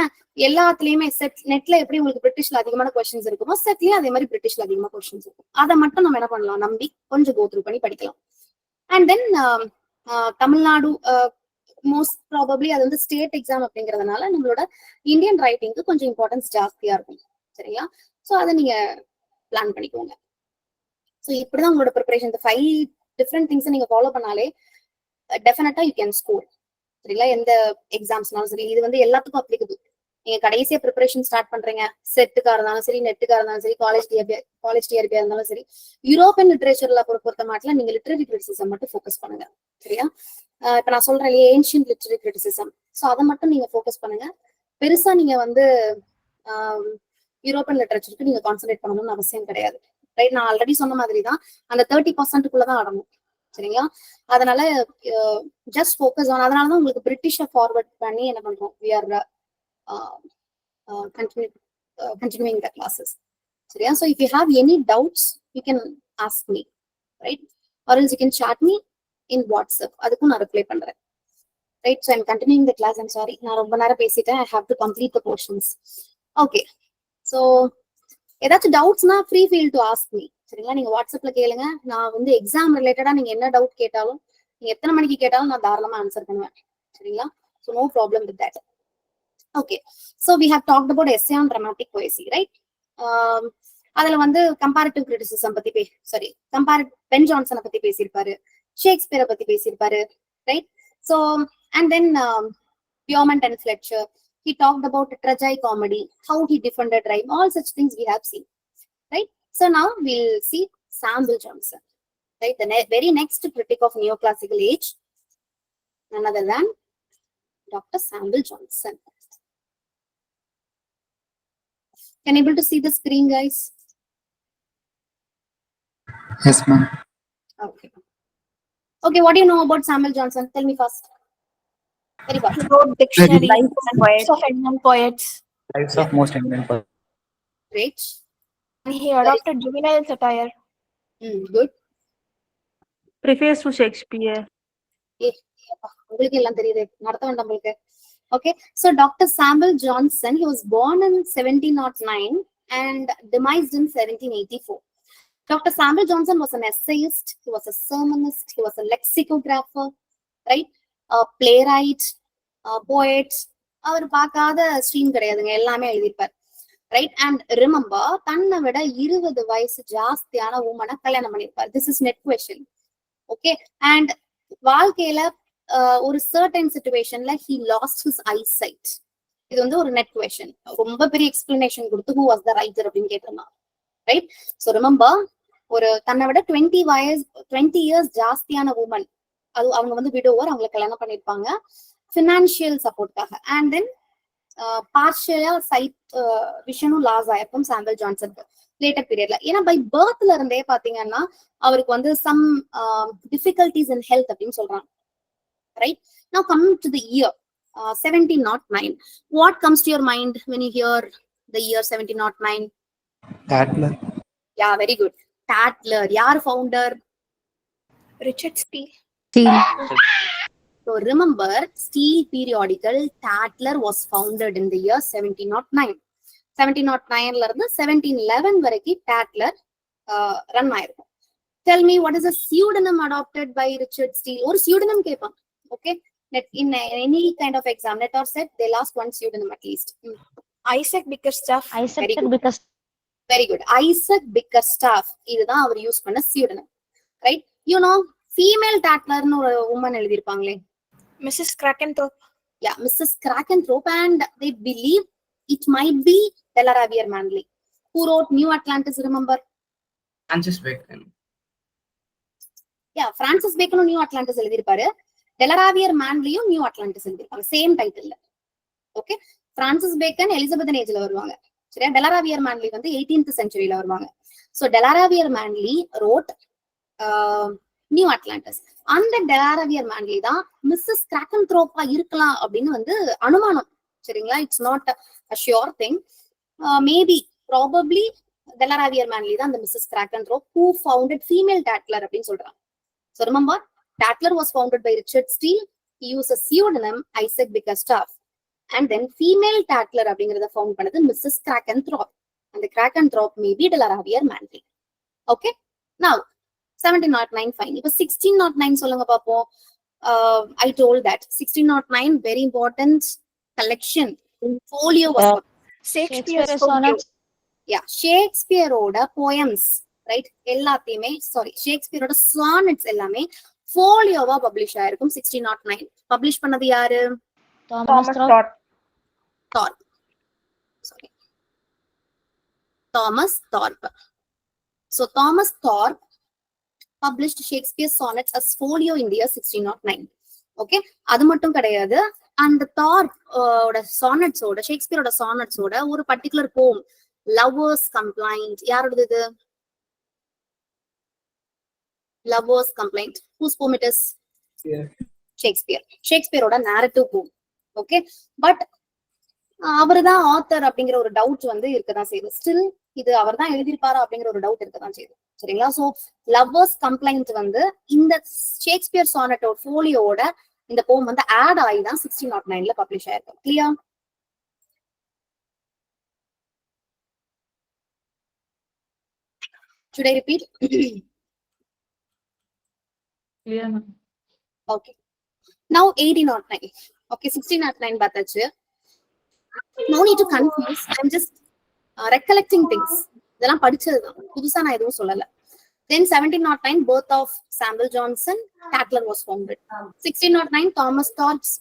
எல்லாத்துலயுமே நெட்ல எப்படி உங்களுக்கு பிரிட்டிஷ்ல அதிகமான கொஸ்டின்ஸ் இருக்குமோ செட்லயும் அதே மாதிரி பிரிட்டிஷ்ல அதிகமா கொஸ்டின்ஸ் இருக்கும். அதை மட்டும் நம்ம என்ன பண்ணலாம், நம்பி கொஞ்சம் கோ த்ரூ பண்ணி படிக்கலாம். And then Tamil Nadu most probably அது வந்து ஸ்டேட் எக்ஸாம் அப்படிங்கறதுனால நம்மளோட இந்தியன் ரைட்டிங்க்கு கொஞ்சம் இம்பார்ட்டன்ஸ் ஜாஸ்தியா இருக்கும். சரியா? ஸோ அதை நீங்க பிளான் பண்ணிக்கோங்க. ஸோ இப்படிதான் உங்களோட ப்ரிப்பரேஷன், இந்த 5 டிஃப்ரெண்ட் திங்ஸ் நீங்க ஃபாலோ பண்ணாலே டெஃபினட்டா யூ கேன் ஸ்கோர். சரிங்களா? எந்த எக்ஸாம்ஸ்னாலும் சரி, இது வந்து எல்லாத்துக்கும் அப்ளிகபிள். நீங்க கடைசியா ப்ரிப்பரேஷன் ஸ்டார்ட் பண்றீங்க, செட்டுக்கா இருந்தாலும் சரி, நெட்டுக்கா இருந்தாலும் சரி, காலேஜ் டிஆர்பியா இருந்தாலும் சரி, யூரோப்பியன் லிட்ரேச்சர்ல பொறுத்த மாட்டில நீங்க லிட்ரரி கிரிட்டிசிசம் மட்டும் ஃபோக்கஸ் பண்ணுங்க. சரியா? இப்ப நான் சொல்றேன் இல்லையா, ஏன்ஷியன்ட் லிட்ரரி கிரிட்டிசிசம். ஸோ அதை மட்டும் நீங்க ஃபோக்கஸ் பண்ணுங்க. பெருசா நீங்க வந்து யூரோப்பியன் லிட்ரேச்சருக்கு நீங்க கான்சென்ட்ரேட் பண்ணணும்னு அவசியம் கிடையாது. ரைட்? நான் ஆல்ரெடி சொன்ன மாதிரி தான் அந்த 30%க்குள்ளதான் ஆடணும். சரிங்களா? அதனால ஜஸ்ட் ஃபோக்கஸ் ஆன். அதனாலதான் உங்களுக்கு பிரிட்டிஷை ஃபார்வர்ட் பண்ணி என்ன பண்றோம், we are continuing the classes. சரியா? So if you have any doubts you can ask me, right? Or else you can chat me in WhatsApp. அதுக்கும் நான் ரிப்ளை பண்றேன். Right? So I'm continuing the class. I'm sorry, நான் ரொம்ப நேரம் பேசிட்டேன். I have to complete the portions. Okay. So ஏதாச்சும் டவுட்ஸ்னா free feel to ask me. சரிங்களா? நீங்க வாட்ஸ்அப்ல கேளுங்க. நான் வந்து எக்ஸாம் ரிலேட்டடா நீங்க என்ன டவுட் கேட்டாலும், நீங்க எத்தனை மணிக்கு கேட்டாலும் நான் தாராளமா ஆன்சர் பண்ணுவேன். சரிங்களா? So no problem with that. Okay. So we have talked about essay on dramatic poesy, right? அதுல வந்து கம்பேரிட்டிவ் கிரிட்டிசிசம் பத்தி பென் ஜான்சனை பத்தி பேசியிருப்பாரு, ஷேக்ஸ்பியரை பத்தி பேசியிருப்பாரு, ரைட்? So and then Beaumont and Fletcher, he talked about tragedy comedy, how he defended rhyme, all such things we have seen, right? So now we'll see Samuel Johnson, right? The very next critic of neoclassical age, none other than Dr. Samuel Johnson. Can you able to see the screen, guys? Yes, ma'am. Okay. Okay, what do you know about Samuel Johnson? Tell me first. Very fast. He wrote dictionary Life of and poet. books of Indian poets. Lives of most Indian poets. Great. And he adopted juvenile satire. Good. Preface to Shakespeare. உங்களுக்கு எல்லாம் தெரியுது நடத்த வேண்டாம் உங்களுக்கு. Okay, so Dr. Samuel Johnson, he was born in 1709 and demised in 1784. Dr. Samuel Johnson was an essayist, he was a sermonist, he was a lexicographer, right? A playwright, a poet. அவர் பார்க்காத ஸ்ட்ரீம் கிடையாதுங்க, எல்லாமே எழுதியிருப்பார். ரைட். அண்ட் ரிமெம்பர், தன்னை விட 20 வயசு ஜாஸ்தியான உமனை கல்யாணம் பண்ணியிருப்பார். This is net question. Okay. And வாழ்க்கையில ஒரு சர்டன் சிச்சுவேஷன்ல ஹி லாஸ்ட் ஹிஸ் ஐசைட். இது வந்து ஒரு நெட் கொஸ்டின். ரொம்ப பெரிய எக்ஸ்பிளனேஷன் கொடுத்து ஹூ வாஸ் த ரைட்டர் அப்படின்னு கேட்டிருந்தான். ரைட். ஸோ ரிமெம்பர், ஒரு தன்னை விட 20 இயர்ஸ் ஜாஸ்தியான உமன், அது அவங்க வந்து விடோவர், அவங்களை கல்யாணம் பண்ணிருப்பாங்க ஃபினான்ஷியல் சப்போர்ட்காக. அண்ட் தென் பார்ஷியலா சைட் விஷனும் லாஸ் ஆயிருக்கும் சாமுவல் ஜான்சனுக்கு லேட்டர் பீரியட்ல. ஏன்னா பை பர்த்ல இருந்தே பாத்தீங்கன்னா அவருக்கு வந்து சம் டிஃபிகல்டிஸ் இன் ஹெல்த் அப்படின்னு சொல்றாங்க. Right. Now coming to the year 1709. What comes to your mind when you hear the year 1709? Tatler. Yeah, very good. Tatler. யார் founder? Richard Steele. So remember, Steele periodical Tatler was founded in the year 1709. 1709ல இருந்து 1711 வரைக்கும் Tatler ரன் ஆயிருக்கும். Tell me, what is a pseudonym adopted by Richard Steele? ஒரு pseudonym கேட்பாங்க. Okay, in any kind of exam, net or set, they'll ask one pseudonym at least. Isaac Bickerstaff. Very good. Very good. Isaac Bickerstaff. இதுதான் அவர் யூஸ் பண்ண pseudonym. Right? You know, female Tatlerன்னு ஒரு woman எழுதியிருப்பாங்களே, Mrs. Krakenthorpe. Yeah, Mrs. Krakenthorpe, and they believe it might be Delaravier Manley. Who wrote New Atlantis, remember? Francis Bacon. Yeah, Francis Bacon New Atlantis எழுதியிருப்பாரு. Delaravier Manleyயும் New Atlantis எழுதியிருப்பாங்க, சேம் டைட்டில்ல. ஓகே. Francis Bacon எலிசபெத்தன் ஏஜ்ல வருவாங்க. சரியா? Delaravier Manley வந்து 18th centuryல வருவாங்க. So Delaravier Manley wrote new Atlantis. அந்த டெலாரவியர் மேன்லி தான் மிஸ்ஸஸ் கிராக்கன்த்ரோப்பா இருக்கலாம் அப்படின்னு வந்து அனுமானம். சரிங்களா? It's not a sure thing. Maybe probably Delarivier Manley தான் அந்த Mrs Crackenthorpe who founded female Tatler அப்படின்னு சொல்றாங்க. So remember, Tatler was founded by Richard Steele. He use a pseudonym Isaac Bickerstaff. And then female Tatler அப்படிங்கறத ஃபவுண்ட் பண்ணது மிஸ்ஸஸ் கிராக்கன்த்ரோப். அந்த Crackenthorpe maybe Delarivier Manley. Okay. Now 1709 fine. இப்போ 1609 சொல்லுங்க பாப்போம். I told that 1609 very important collection. Folio was Shakespeare's sonnets. Yeah, ஷேக்ஸ்பியரோட poems, right? எல்லாத்தையுமே ஷேக்ஸ்பியரோட sonnets எல்லாமே ஃபோலியோவா பப்ளிஷ் ஆயிருக்கும் 1609. பப்ளிஷ் பண்ணது யாரு? Thomas Thorpe. Thomas Thorpe. So Thomas Thorpe published Shakespeare's sonnets as folio in the year 1609. Okay, அது மட்டும் கிடையாது. அந்த தார்ப் ஓட சானட்ஸோட, ஷேக்ஸ்பியரோட சானட்ஸோட ஒரு பர்டிகுலர் போம், லவ்வர்ஸ் கம்ப்ளைண்ட், யாரோடது இது? Lovers complaint. ஹூஸ் போம் இட் இஸ்? ஷேக்ஸ்பியரோட narrative போம். ஓகே. பட் அவர்தான் ஆத்தர் அப்படிங்கிற ஒரு டவுட் வந்து இருக்கதான் செய்யுது. ஸ்டில் இது அவர் தான் எழுதியிருப்பாரா அப்படிங்கிற ஒரு டவுட் இருக்கதான் செய்யுது. சரிங்களா? சோ லவ்வர்ஸ் கம்ப்ளைண்ட் வந்து இந்த ஷேக்ஸ்பியர் சானட் ஃபோலியோட இந்த போம் வந்து ஆட் ஆகி தான் 1609ல பப்ளிஷ் ஆயிருக்கும். Clear? Should I repeat? Clear, ma'am. Okay. Now 1809. Okay, 1609 பார்த்தாச்சு. No need to confuse. I'm just recollecting things. இதெல்லாம் படிச்சதுதான், புதுசா நான் எதுவும் சொல்லல. Then 1709 birth of Samuel Johnson, Tatler was founded. 1609 Thomas Thorpe's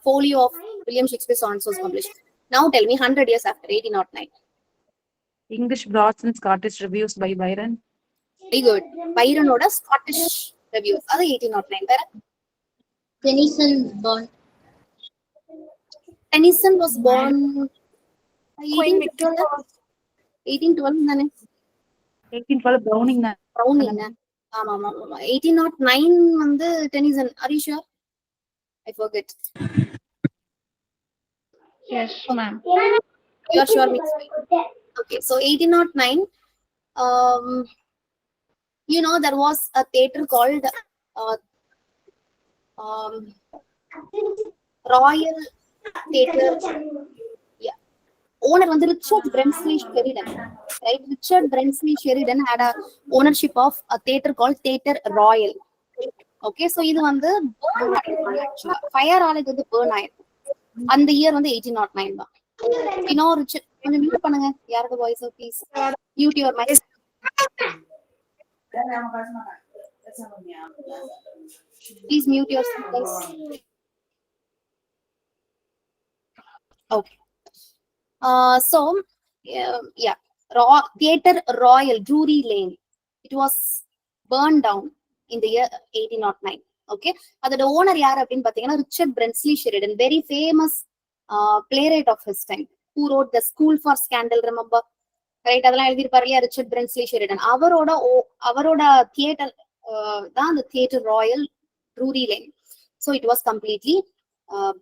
folio of William Shakespeare's sonnets was published. Now tell me 100 years after 1809. English Broads and Scottish Reviews by Byron. Very good. Byronோட Scottish Reviews, அது 1809. வேற Tennyson born. Tennyson was born Queen Victoria. 1812 தானே? 1812 Browning தான். Browning. ஆமா ஆமா ஆமா 1809 வந்து Tennyson. Are you sure? I forget. Yes, ma'am. You are sure, Mix? Okay, so 1809. You know, there was a theater called Royal Theatre. Yeah. Owner was Richard Brinsley Sheridan. Right? Richard Brinsley Sheridan had a ownership of a theater called Theatre Royal. Okay, so இது வந்து ஃபயர் ஆனது வந்து burn ஆயிருக்கு. அந்த இயர் வந்து 1809 தான். You know, Richard, கொஞ்சம் மியூட் பண்ணுங்க. யாரது voice please. Mute your mic. Please mute yourself, guys. Okay. So, yeah, Theatre Royal, Drury Lane. It was burned down in the year 1809. Okay. The owner yaar appdin pathina Richard Brinsley Sheridan, very famous playwright of his time, who wrote The School for Scandal, remember? Right, அதெல்லாம் எழுதிருப்பாரு இல்லையா ரிச்சர்ட் பிரென்ஸ்லி ஷெரிடன். அவரோட தியேட்டர் தான் அந்த Theatre Royal Drury Lane. So it was completely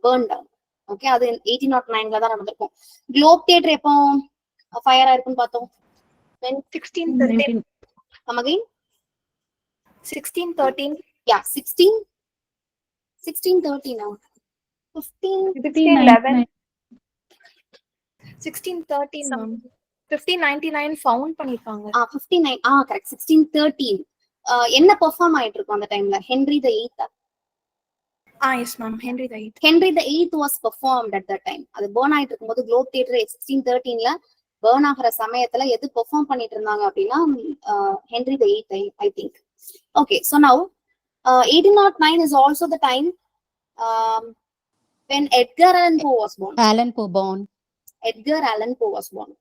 burn down. Okay, அது 1809 தான் நடந்திருக்கும். குளோப் தியேட்டர் எப்போ ஃபயர் ஆயிருக்குன்னு பார்த்தோம்? 1613. Come again? 1613. Yeah, 1613 now. 1611. 1613, ma'am. 1599 found பண்ணிருக்காங்க. 59 கரெக்ட். 1613 என்ன பெர்ஃபார்ம் ஆயிட்டு இருக்கும் அந்த டைம்ல? Henry the 8th. Yes, ma'am. Henry VIII. Henry VIII was performed at that time. அது burn ஆயிட்டு இருக்கும்போது குளோப் தியேட்டர் 1613ல burn ஆகிற சமயத்துல எது பெர்ஃபார்ம் பண்ணிட்டு இருந்தாங்க அப்படின்னா Henry VIII, I think. Okay, so now 1809 is also the time when Edgar Allan Poe was born. Edgar Allan Poe was born.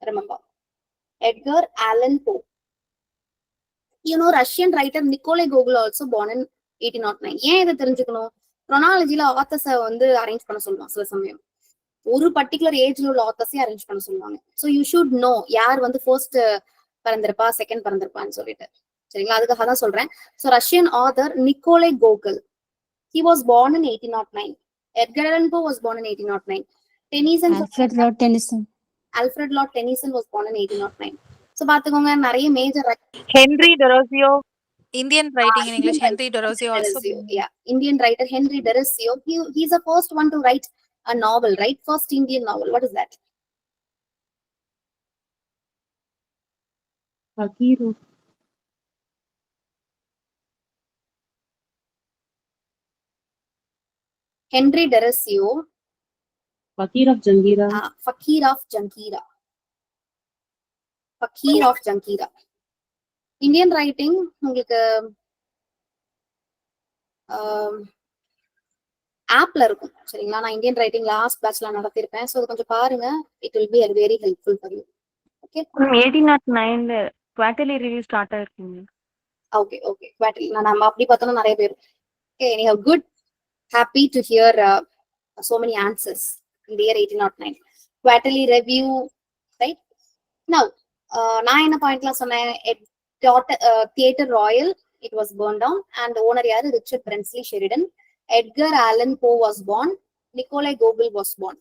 Remember, Edgar Allan Poe. You know, Russian writer Nikolai Gogol also born in 1809. ஏன் இதை தெரிஞ்சுக்கணும்? க்ரோனாலஜில ஆத்தர்ஸை வந்து அரேஞ்ச் பண்ண சொல்லுவாங்க சில சமயம். ஒரு பர்டிகுலர் ஏஜ்ல உள்ள ஆத்தர்ஸையும் அரேஞ்ச் பண்ண சொல்லுவாங்க. ஸோ யூ ஷுட் நோ யார் வந்து ஃபர்ஸ்ட் பிறந்திருப்பா, செகண்ட் பிறந்திருப்பான்னு சொல்லிட்டு. சரிங்களா? அதுக்காக தான் சொல்றேன். So Russian author Nikolai Gogol, he was born in 1809. Edgar Allan Poe was born in 1809. Alfred Lord Tennyson was born in 1809. So பாத்துக்கோங்க, நிறைய major Henry Derozio. Indian writing in English, Henry Derozio also. Yeah, Indian writer Henry Derozio. He's the first one to write a novel, right? First Indian novel. What is that? Fakiro. Henry Derozio. Fakir of Jangira. Fakir of Jankira. Fakir of Jankira. Indian writing உங்களுக்கு ஆப்ல இருக்கும். சரிங்களா? நான் இந்தியன் ரைட்டிங் லாஸ்ட் பேட்ச்ல நடத்திருப்பேன். ஸோ அது கொஞ்சம் பாருங்க. It will be very helpful for you. Okay, 1809 quarterly review start ஆயிருக்குங்க. ஓகே ஓகே, குவார்ட்டர்லி நம்ம அப்படி பார்த்தோம்னா நிறைய பேர். ஓகே, நீ how good, happy to hear so many answers in the year 1809. Quarterly review, right? Now, நான் என்ன பாயிண்ட்லாம் சொன்னேன்? Theatre Royal, it was burned down, and the owner yaar Richard Brinsley Sheridan. Edgar Allan Poe was born. Nikolai Gogol was born.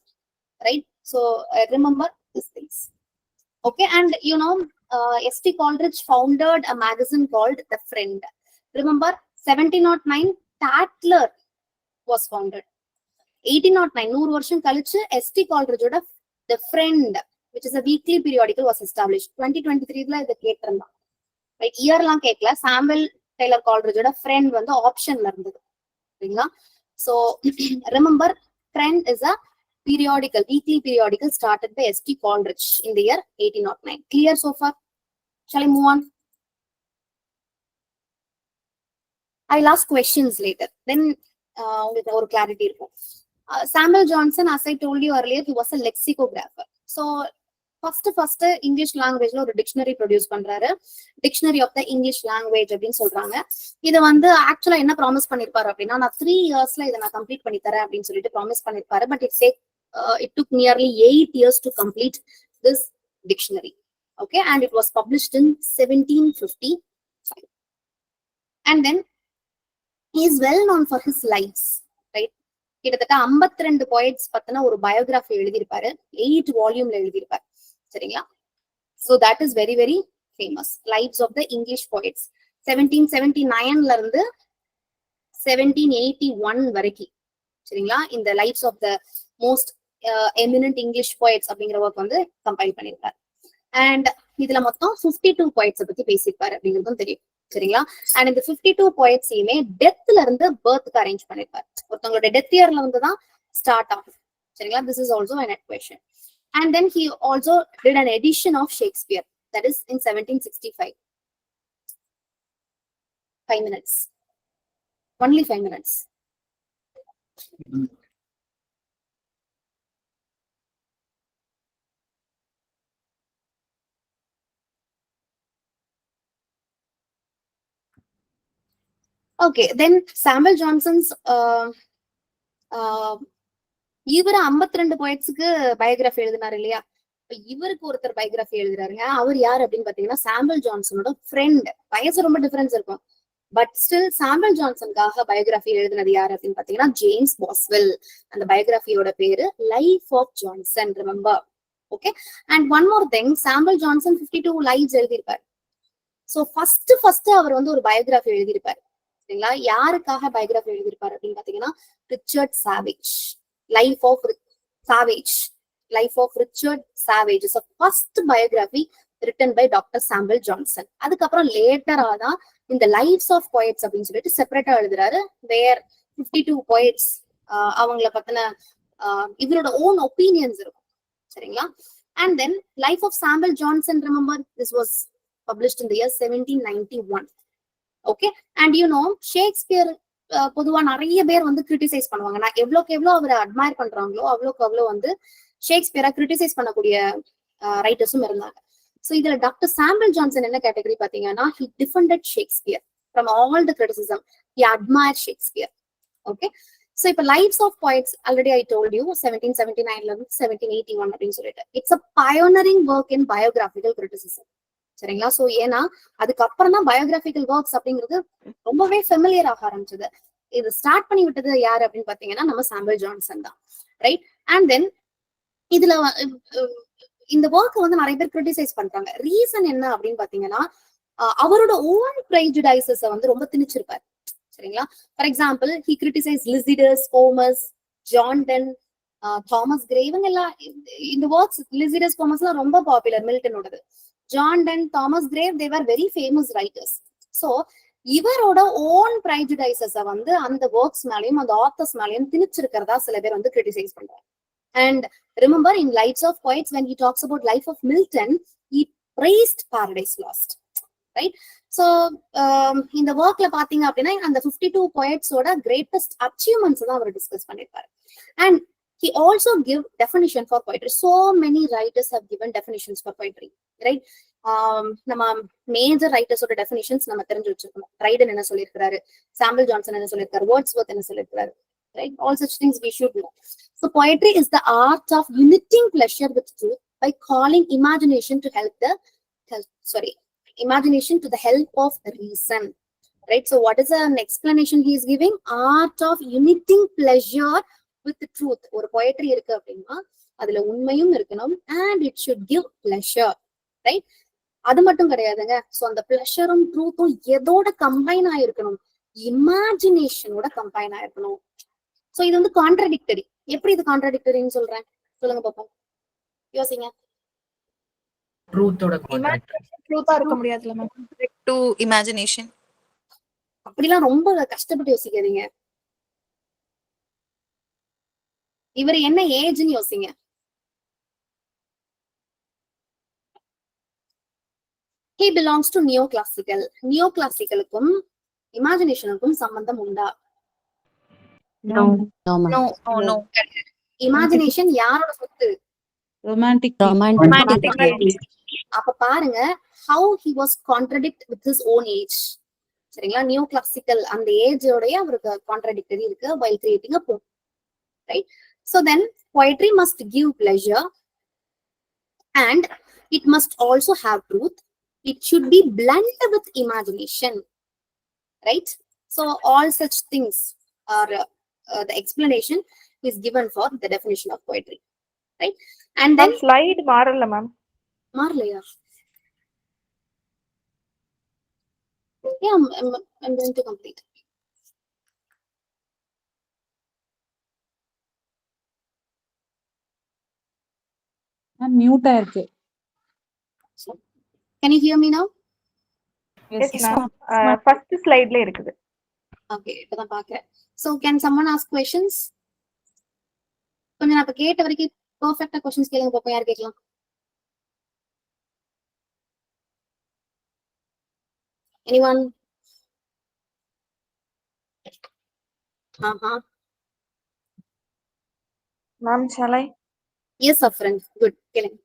Right? So remember these things. Okay, and you know, S.T. Coleridge founded a magazine called The Friend. Remember, 1709 Tatler was founded. 1809 100 வருஷம் கழிச்சு S.T. Coleridgeோட The Friend, which is a weekly periodical, was established. 2023ல இத கேட்டிருந்தான். ரைட், இயர்லாம் கேட்கல. சாமுவல் டெய்லர் கால்ரிட்ஜோட ஃப்ரெண்ட் வந்து ஆப்ஷன்ல இருந்தது. சரிங்களா? So remember, friend is a periodical, weekly periodical started by S.T. Coleridge in the year 1809. Clear so far? Shall I move on? I'll ask questions later. Then உங்களுக்கு ஒரு கிளாரிட்டி இருக்கும். Samuel Johnson, as I told you earlier, he was a lexicographer. So first English லாங்குவேஜ்ல ஒரு டிக்ஷனரி ப்ரொடியூஸ் பண்றாரு. Dictionary of the English language அப்படின்னு சொல்றாங்க. இதை வந்து ஆக்சுவலா என்ன ப்ராமிஸ் பண்ணிருப்பாரு அப்படின்னா, நான் 3 yearsல இதை நான் கம்ப்ளீட் பண்ணி தரேன் அப்படின்னு சொல்லிட்டு ப்ராமிஸ் பண்ணிருப்பாரு. But it took nearly 8 years to complete this dictionary. Okay, and it was published in 1755. And then he is well known for his lives, right? கிட்டத்தட்ட 52 poets பத்தின ஒரு பயோகிராஃபி எழுதியிருப்பாரு, 8 வால்யூம்ல எழுதியிருப்பாரு, சரிங்களா? So that is very very famous. Lives of the English poets 1779ல இருந்து 1781 வரைக்கும், சரிங்களா? இந்த lives of the most eminent English poets அப்படிங்கிற ஒர்க் வந்து கம்பைல் பண்ணியிருக்காரு. அண்ட் இதுல மொத்தம் 52 poets பத்தி பேசியிருப்பாரு அப்படிங்கிறதும் தெரியும், சரிங்களா? அண்ட் இந்த 52 poetsயுமே டெத்ல இருந்து பர்த்க்கு அரேஞ்ச் பண்ணிருப்பாரு. ஒருத்தவங்களோட டெத் இயர்ல இருந்து தான் ஸ்டார்ட் ஆகும், சரிங்களா? This is also an question. And then he also did an edition of Shakespeare, that is in 1765. 5 minutes, only 5 minutes. Okay, then Samuel Johnson's இவரு 52 poetsக்கு பயோகிராஃபி எழுதினாரு இல்லையா? இவருக்கு ஒருத்தர் பயோகிராஃபி எழுதுறாருங்க. அவர் யார் அப்படின்னு பாத்தீங்கன்னா சாமுவல் ஜான்சனோட ஃப்ரெண்ட். வயசு ரொம்ப டிஃபரன்ஸ் இருக்கும், பட் ஸ்டில் சாமுவல் ஜான்சனுக்காக பயோகிராஃபி எழுதினது யாரு அப்படின்னு பாத்தீங்கன்னா ஜேம்ஸ் பாஸ்வெல். அந்த பயோகிராஃபியோட பேரு life of Johnson, remember. Okay, and one more thing, Samuel Johnson 52 lives எழுதியிருப்பாரு. சோ ஃபர்ஸ்ட் அவர் வந்து ஒரு பயோகிராஃபி எழுதியிருப்பாரு, சரிங்களா? யாருக்காக பயோகிராஃபி எழுதியிருப்பாரு அப்படின்னு பாத்தீங்கன்னா Richard Savage. Life of Savage, life of Richard Savage is first biography written by doctor Samuel Johnson. அதுக்கப்புறம் லேட்டரா தான் இந்த லைஃப்ஸ் ஆஃப் போயட்ஸ் அப்படின்னு சொல்லிட்டு செப்பரேட்டா எழுதுறாரு. வேர் 52 poets அவங்கள பத்தின இவரோட ஓன் ஒப்பீனியன்ஸ் இருக்கும், சரிங்களா? And then life of Samuel Johnson, remember, this was published in the year 1791. Okay, and you know Shakespeare பொதுவா நிறைய பேர் வந்து கிரிட்டிசைஸ் பண்ணுவாங்க. நான் எவ்வளோக்கு எவ்வளோ அவரை அட்மையர் பண்றாங்களோ அவ்வளோக்கு அவ்வளோ வந்து ஷேக்ஸ்பியரை கிரிட்டிசைஸ் பண்ணக்கூடிய ரைட்டர்ஸும் இருந்தாங்க. ஸோ இதுல டாக்டர் சாமுவல் ஜான்சன் என்ன கேட்டகரி பாத்தீங்கன்னா, he defended Shakespeare from all the criticism. He admired Shakespeare. Okay, so இப்ப lives of poets already I told you 1779ல இருந்து 1781 அப்படின்னு சொல்லிட்டு it's a pioneering work in biographical criticism, சரிங்களா? சோ ஏன்னா அதுக்கப்புறம் தான் பயோகிராபிக்கல் ஒர்க்ஸ் அப்படிங்கிறது ரொம்பவே ஃபெமிலியர் ஆக ஆரம்பிச்சது. இது ஸ்டார்ட் பண்ணி விட்டது யாரு அப்படின்னு பாத்தீங்கன்னா நம்ம சாமுவல் ஜான்சன் தான், ரைட்? அண்ட் தென் இதுல இந்த ஒர்க் வந்து நிறைய பேர் கிரிட்டிசைஸ் பண்றாங்க. ரீசன் என்ன அப்படின்னு பாத்தீங்கன்னா அவரோட ஓன் ப்ரைஜுடைசஸ் வந்து ரொம்ப திணிச்சிருப்பாரு, சரிங்களா? For example, he criticise Lycidas, Comus, Johnson, Thomas Gray. இவங்க எல்லாம் இந்த ஒர்க்ஸ், லிசிடஸ், கோமஸ் எல்லாம் ரொம்ப பாப்புலர் மில்டனோடது. Johnson, Thomas Gray, they were very famous writers. So இவரோட ஓன் ப்ரைஜுடைசஸ வந்து அந்த ஒர்க்ஸ் மேலயும் அந்த ஆத்தர்ஸ் மேலயும் திணிச்சிருக்கிறதா சில பேர் வந்து கிரிட்டிசைஸ் பண்றாங்க. And remember, in Lives of Poets, when he talks about life of Milton, he praised Paradise Lost, right? So இந்த ஒர்க்ல பாத்தீங்க அப்படின்னா அந்த 52 poets-ஓட greatest achievements தான் அவர் டிஸ்கஸ் பண்ணிருப்பாரு. And he also give definition for poetry. So many writers have given definitions for poetry, right? நம்ம மேஜர் ரைட்டர்ஸோட டெஃபினிஷன்ஸ் நம்ம தெரிஞ்சு வச்சிருக்கணும். ட்ரைடன் என்ன சொல்லியிருக்காரு, சாமுவல் ஜான்சன் என்ன சொல்லியிருக்காரு, வேர்ட்ஸ்வொர்த் என்ன சொல்லியிருக்காரு, right? All such things we should know. So poetry is the art of uniting pleasure with truth by calling imagination to the help of reason, right? So what is an explanation he is giving? Art of uniting pleasure with the truth. ஒரு poetry இருக்கு அப்படின்னா அதுல உண்மையும் இருக்கணும், and it should give pleasure, right? அது மட்டும் கிடையாதுங்க. சோ அந்த பிளஷரும் ட்ரூத்தும் எதோட கம்பைன் ஆயிருக்கணும்? இமேஜினேஷனோட கம்பைன் ஆயிருக்கணும். சோ இது வந்து கான்ட்ராடிக்டரி. எப்படி இது கான்ட்ராடிக்டரின்னு சொல்றேன் சொல்லுங்க பாப்போம், யோசிங்க. ட்ரூத்தோட ட்ரூத்தா இருக்க முடியாதுல மேம். To imagination. அப்படிலாம் ரொம்ப கஷ்டப்பட்டு யோசிக்காதீங்க. இவர் என்ன ஏஜ்னு யோசிங்க. He belongs to neoclassical. நியோகிளாசிக்கலுக்கும் இமேஜினேஷனுக்கும் சம்பந்தம் உண்டா? No. No no. இமேஜினேஷன் யாரோட சொத்து? Romantic. அப்ப பாருங்க, how he was contradict with his own age. சரிங்களா? நியோகிளாசிக்கல் அந்த ஏஜோடய அவருக்கு கான்ட்ராடிக்டரி இருக்கு while creating a poem, right? So then poetry must give pleasure. And it must also have truth. It should be blended with imagination, right? So all such things are the explanation is given for the definition of poetry, right? And then ma'am slide மாறல ma'am. Marlaya. Yeah, I'm going to complete. மியூட்டா இருக்கு. Can you hear me now? Yes ma'am. First ஸ்லைட்ல இருக்குது. Okay, இப்பதான் பாக்குறேன். So can someone ask questions? கொஞ்சம் நான் இப்ப கேட்ட வரைக்கும் பெர்ஃபெக்ட்டா क्वेश्चंस கேளுங்க பாப்போம், யார் கேட்கலாம்? Anyone? Ma'am shall I? Yes, a friend. Good. கேளுங்க.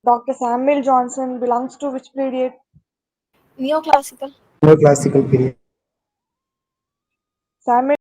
Dr. Samuel Johnson belongs to which period? Neoclassical. Neoclassical period. Samuel